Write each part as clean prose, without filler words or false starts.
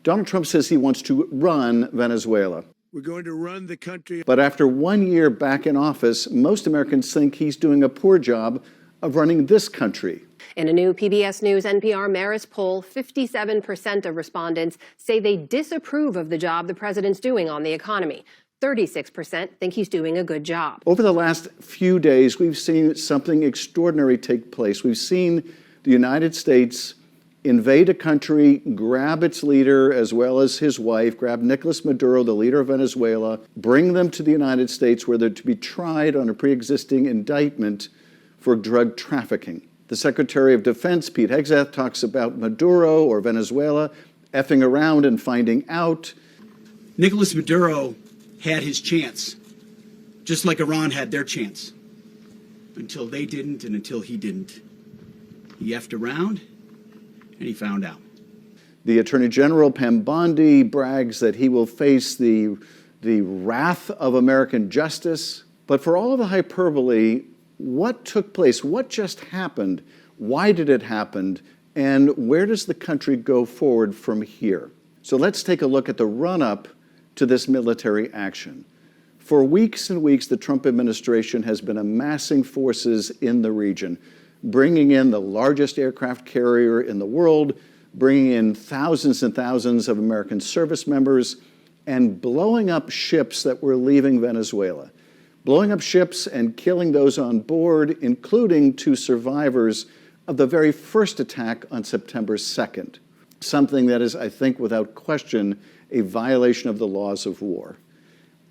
Donald Trump says he wants to run Venezuela. We're going to run the country. But after 1 year back in office, most Americans think he's doing a poor job of running this country. In a new PBS News NPR Marist poll, 57% of respondents say they disapprove of the job the president's doing on the economy. 36% think he's doing a good job. Over the last few days, we've seen something extraordinary take place. We've seen the United States invade a country, grab its leader as well as his wife, grab Nicolas Maduro, the leader of Venezuela, bring them to the United States where they're to be tried on a pre-existing indictment for drug trafficking. The Secretary of Defense, Pete Hegseth, talks about Maduro or Venezuela effing around and finding out. Nicolas Maduro had his chance, just like Iran had their chance, until they didn't and until he didn't. He effed around and he found out. The Attorney General, Pam Bondi, brags that he will face the wrath of American justice. But for all of the hyperbole, what took place? What just happened? Why did it happen? And where does the country go forward from here? So let's take a look at the run-up to this military action. For weeks and weeks, the Trump administration has been amassing forces in the region, bringing in the largest aircraft carrier in the world, bringing in thousands and thousands of American service members, and blowing up ships that were leaving Venezuela. Blowing up ships and killing those on board, including 2 survivors of the very first attack on September 2nd. Something that is, I think, without question, a violation of the laws of war.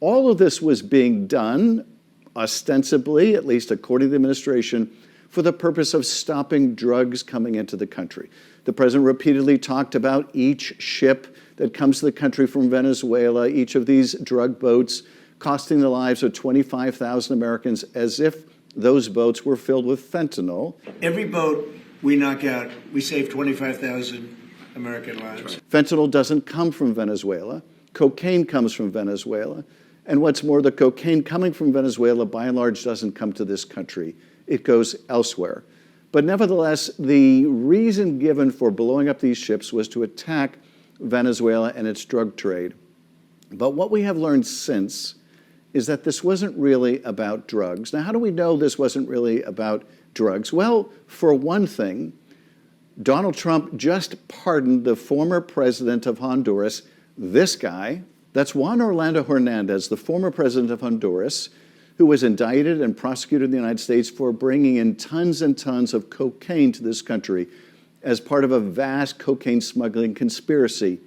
All of this was being done, ostensibly, at least according to the administration, for the purpose of stopping drugs coming into the country. The president repeatedly talked about each ship that comes to the country from Venezuela, each of these drug boats, costing the lives of 25,000 Americans, as if those boats were filled with fentanyl. Every boat we knock out, we save 25,000 American lives. Fentanyl doesn't come from Venezuela. Cocaine comes from Venezuela. And what's more, the cocaine coming from Venezuela, by and large, doesn't come to this country. It goes elsewhere. But nevertheless, the reason given for blowing up these ships was to attack Venezuela and its drug trade. But what we have learned since is that this wasn't really about drugs. Now, how do we know this wasn't really about drugs? Well, for one thing, Donald Trump just pardoned the former president of Honduras, this guy. That's Juan Orlando Hernandez, the former president of Honduras, who was indicted and prosecuted in the United States for bringing in tons and tons of cocaine to this country as part of a vast cocaine smuggling conspiracy.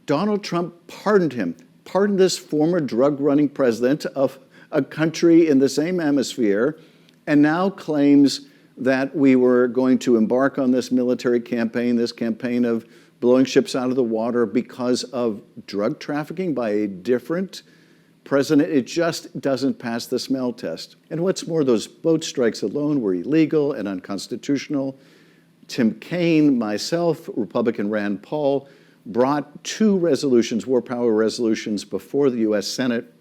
Donald Trump pardoned him, pardoned this former drug-running president of a country in the same hemisphere, and now claims that we were going to embark on this military campaign, this campaign of blowing ships out of the water because of drug trafficking by a different president. It just doesn't pass the smell test. And what's more, those boat strikes alone were illegal and unconstitutional. Tim Kaine, myself, Republican Rand Paul, brought 2 resolutions, war power resolutions, before the U.S. Senate,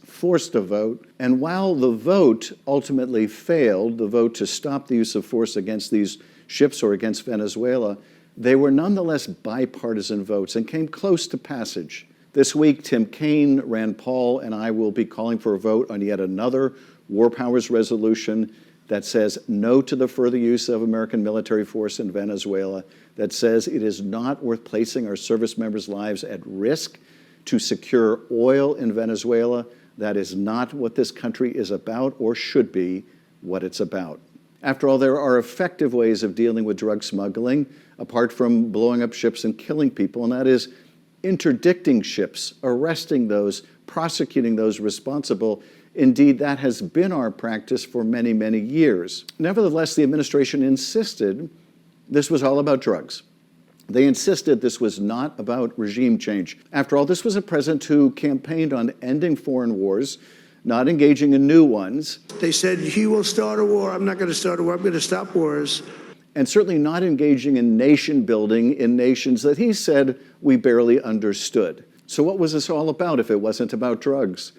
forced a vote. And while the vote ultimately failed, the vote to stop the use of force against these ships or against Venezuela, they were nonetheless bipartisan votes and came close to passage. This week, Tim Kaine, Rand Paul, and I will be calling for a vote on yet another war powers resolution that says no to the further use of American military force in Venezuela, that says it is not worth placing our service members' lives at risk to secure oil in Venezuela. That is not what this country is about or should be what it's about. After all, there are effective ways of dealing with drug smuggling, apart from blowing up ships and killing people, and that is interdicting ships, arresting those, prosecuting those responsible. Indeed, that has been our practice for many, many years. Nevertheless, the administration insisted this was all about drugs. They insisted this was not about regime change. After all, this was a president who campaigned on ending foreign wars, not engaging in new ones. They said, he will start a war. I'm not going to start a war. I'm going to stop wars. And certainly not engaging in nation building in nations that he said we barely understood. So what was this all about if it wasn't about drugs?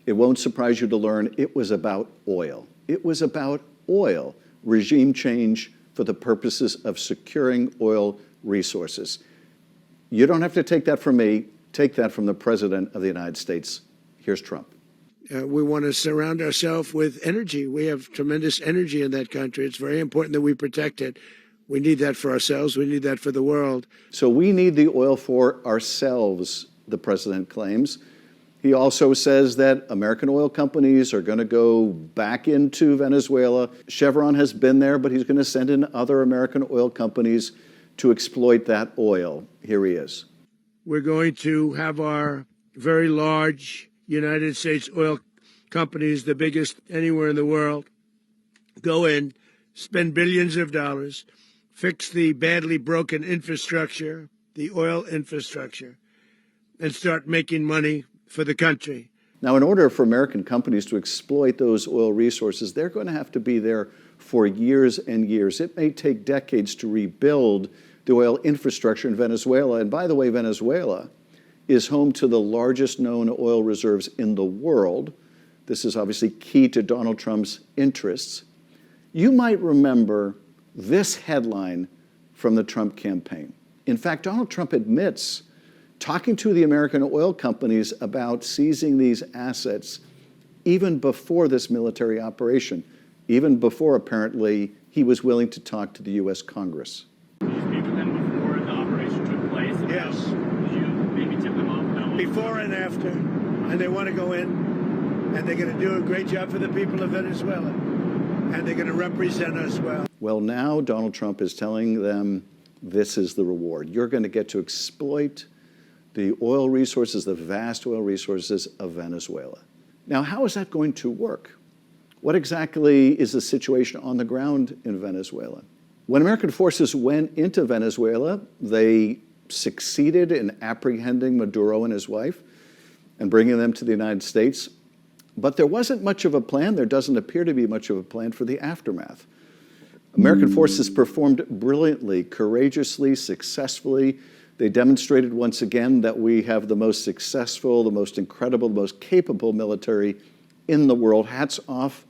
It won't surprise you to learn it was about oil. It was about oil, regime change for the purposes of securing oil resources. You don't have to take that from me. Take that from the President of the United States. Here's Trump. We want to surround ourselves with energy. We have tremendous energy in that country. It's very important that we protect it. We need that for ourselves. We need that for the world. So we need the oil for ourselves, the president claims. He also says that American oil companies are going to go back into Venezuela. Chevron has been there, but he's going to send in other American oil companies to exploit that oil. Here he is. We're going to have our very large United States oil companies, the biggest anywhere in the world, go in, spend billions of dollars, fix the badly broken infrastructure, the oil infrastructure, and start making money for the country. Now, in order for American companies to exploit those oil resources, they're going to have to be there for years and years. It may take decades to rebuild the oil infrastructure in Venezuela. And by the way, Venezuela is home to the largest known oil reserves in the world. This is obviously key to Donald Trump's interests. You might remember this headline from the Trump campaign. In fact, Donald Trump admits talking to the American oil companies about seizing these assets even before this military operation, even before apparently he was willing to talk to the U.S. Congress. Did you speak with them before the operation took place? Yes. Did you maybe tip them off about what was Before and after. And they want to go in, and they're going to do a great job for the people of Venezuela. And they're going to represent us well. Well, now Donald Trump is telling them this is the reward. You're going to get to exploit the oil resources, the vast oil resources of Venezuela. Now, how is that going to work? What exactly is the situation on the ground in Venezuela? When American forces went into Venezuela, they succeeded in apprehending Maduro and his wife and bringing them to the United States. But there wasn't much of a plan. There doesn't appear to be much of a plan for the aftermath. American forces performed brilliantly, courageously, successfully. They demonstrated once again that we have the most successful, the most incredible, the most capable military in the world. Hats off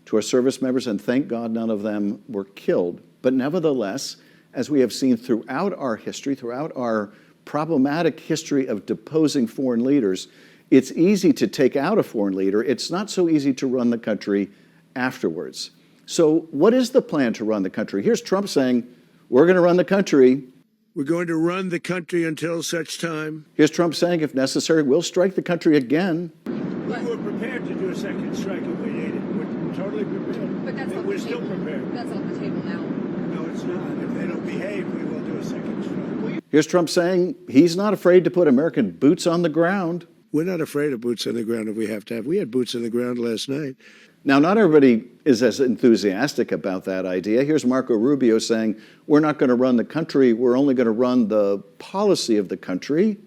to our service members, and thank God none of them were killed. But nevertheless, as we have seen throughout our history, throughout our problematic history of deposing foreign leaders, it's easy to take out a foreign leader. It's not so easy to run the country afterwards. So what is the plan to run the country? Here's Trump saying, we're going to run the country. We're going to run the country until such time. Here's Trump saying, if necessary, we'll strike the country again. We were prepared to do a second strike if we needed. We're totally prepared. But that's off We're the still table. prepared. That's off the table now. No, it's not. If they don't behave, we will do a second strike. Here's Trump saying he's not afraid to put American boots on the ground. We're not afraid of boots on the ground if we have to have. We had boots on the ground last night. Now, not everybody is as enthusiastic about that idea. Here's Marco Rubio saying, we're not going to run the country, we're only going to run the policy of the country.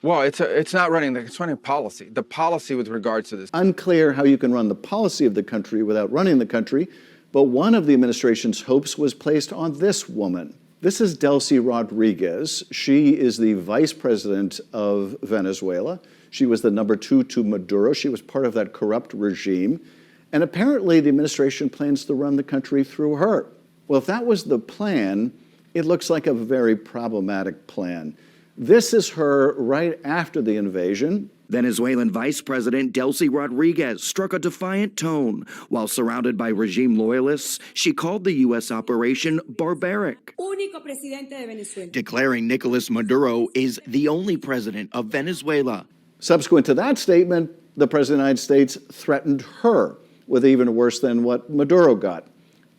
Well, it's not running, it's running policy. The policy with regards to this. Unclear how you can run the policy of the country without running the country, but one of the administration's hopes was placed on this woman. This is Delcy Rodriguez. She is the vice president of Venezuela. She was the number 2 to Maduro. She was part of that corrupt regime. And apparently the administration plans to run the country through her. Well, if that was the plan, it looks like a very problematic plan. This is her right after the invasion. Venezuelan Vice President Delcy Rodriguez struck a defiant tone. While surrounded by regime loyalists, she called the U.S. operation barbaric, Único presidente de Venezuela. declaring Nicolas Maduro is the only president of Venezuela. Subsequent to that statement, the President of the United States threatened her with even worse than what Maduro got.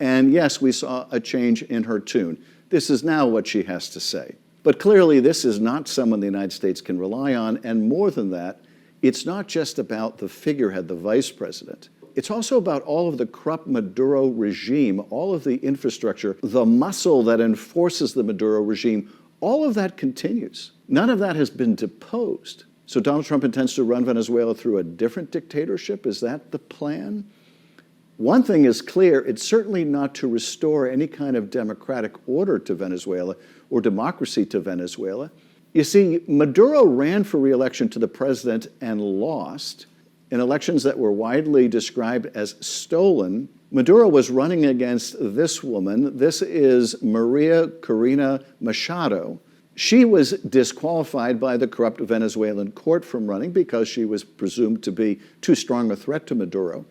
And yes, we saw a change in her tune. This is now what she has to say. But clearly, this is not someone the United States can rely on. And more than that, it's not just about the figurehead, the vice president. It's also about all of the corrupt Maduro regime, all of the infrastructure, the muscle that enforces the Maduro regime. All of that continues. None of that has been deposed. So Donald Trump intends to run Venezuela through a different dictatorship? Is that the plan? One thing is clear, it's certainly not to restore any kind of democratic order to Venezuela or democracy to Venezuela. You see, Maduro ran for re-election to the president and lost in elections that were widely described as stolen. Maduro was running against this woman. This is Maria Corina Machado. She was disqualified by the corrupt Venezuelan court from running because she was presumed to be too strong a threat to Maduro.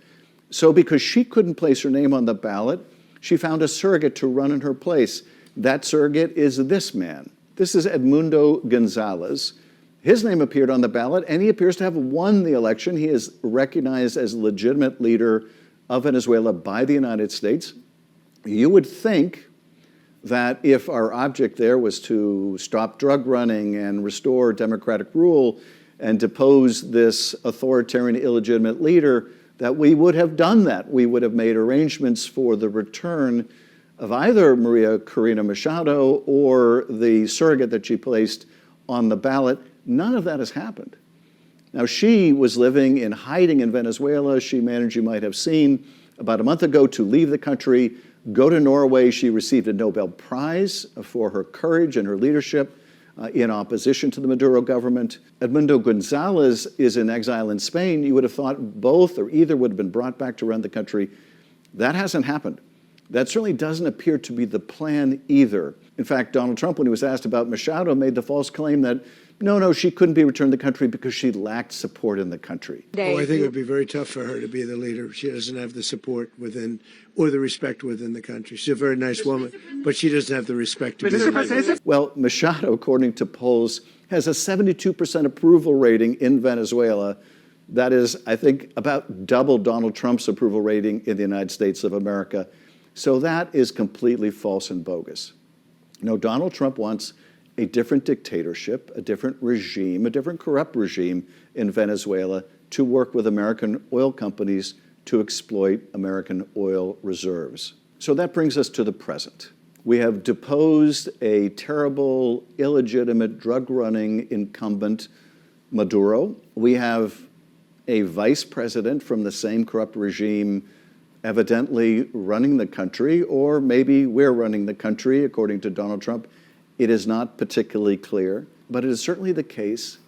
So because she couldn't place her name on the ballot, she found a surrogate to run in her place. That surrogate is this man. This is Edmundo Gonzalez. His name appeared on the ballot, and he appears to have won the election. He is recognized as legitimate leader of Venezuela by the United States. You would think that if our object there was to stop drug running and restore democratic rule and depose this authoritarian, illegitimate leader, that we would have done that. We would have made arrangements for the return of either Maria Corina Machado or the surrogate that she placed on the ballot. None of that has happened. Now, she was living in hiding in Venezuela. She managed, you might have seen, about a month ago to leave the country, go to Norway. She received a Nobel Prize for her courage and her leadership in opposition to the Maduro government. Edmundo Gonzalez is in exile in Spain. You would have thought both or either would have been brought back to run the country. That hasn't happened. That certainly doesn't appear to be the plan either. In fact, Donald Trump, when he was asked about Machado, made the false claim that no, she couldn't be returned to the country because she lacked support in the country. Oh, I think it would be very tough for her to be the leader. She doesn't have the support within or the respect within the country. She's a very nice woman, but she doesn't have the respect to be the leader. Well, Machado, according to polls, has a 72% approval rating in Venezuela. That is, I think, about double Donald Trump's approval rating in the United States of America. So that is completely false and bogus. No, Donald Trump wants a different dictatorship, a different regime, a different corrupt regime in Venezuela to work with American oil companies to exploit American oil reserves. So that brings us to the present. We have deposed a terrible, illegitimate, drug-running incumbent, Maduro. We have a vice president from the same corrupt regime evidently running the country, or maybe we're running the country, according to Donald Trump. It is not particularly clear, but it is certainly the case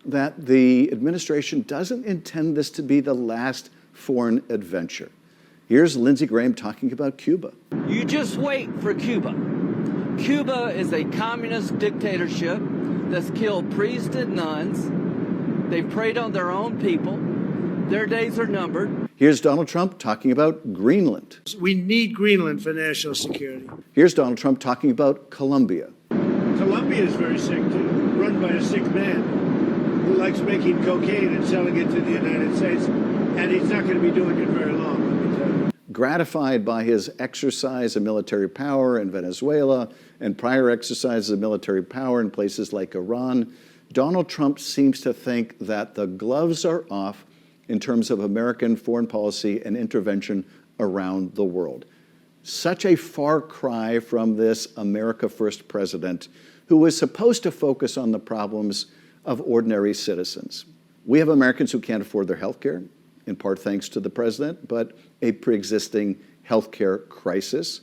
that the administration doesn't intend this to be the last foreign adventure. Here's Lindsey Graham talking about Cuba. You just wait for Cuba. Cuba is a communist dictatorship that's killed priests and nuns. They've preyed on their own people. Their days are numbered. Here's Donald Trump talking about Greenland. We need Greenland for national security. Here's Donald Trump talking about Colombia. Colombia is very sick, too, run by a sick man who likes making cocaine and selling it to the United States, and he's not going to be doing it very long, let me tell you. Gratified by his exercise of military power in Venezuela and prior exercises of military power in places like Iran, Donald Trump seems to think that the gloves are off in terms of American foreign policy and intervention around the world. Such a far cry from this America First president who was supposed to focus on the problems of ordinary citizens. We have Americans who can't afford their health care, in part thanks to the president, but a pre-existing health care crisis.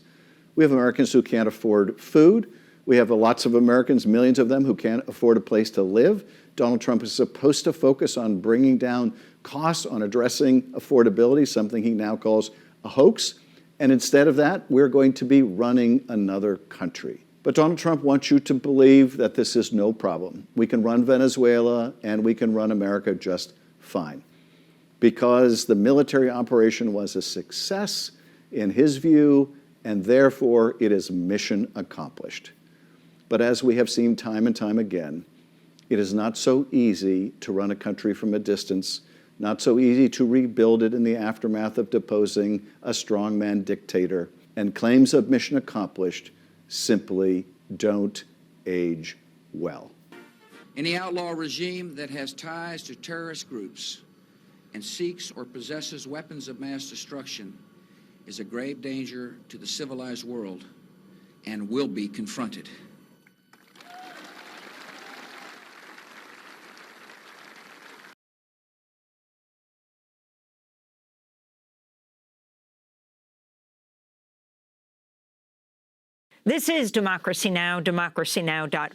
We have Americans who can't afford food. We have lots of Americans, millions of them, who can't afford a place to live. Donald Trump is supposed to focus on bringing down costs, on addressing affordability, something he now calls a hoax. And instead of that, we're going to be running another country. But Donald Trump wants you to believe that this is no problem. We can run Venezuela and we can run America just fine. Because the military operation was a success in his view, and therefore it is mission accomplished. But as we have seen time and time again, it is not so easy to run a country from a distance, not so easy to rebuild it in the aftermath of deposing a strongman dictator, and claims of mission accomplished simply don't age well. Any outlaw regime that has ties to terrorist groups and seeks or possesses weapons of mass destruction is a grave danger to the civilized world and will be confronted. This is Democracy Now!, democracynow.org.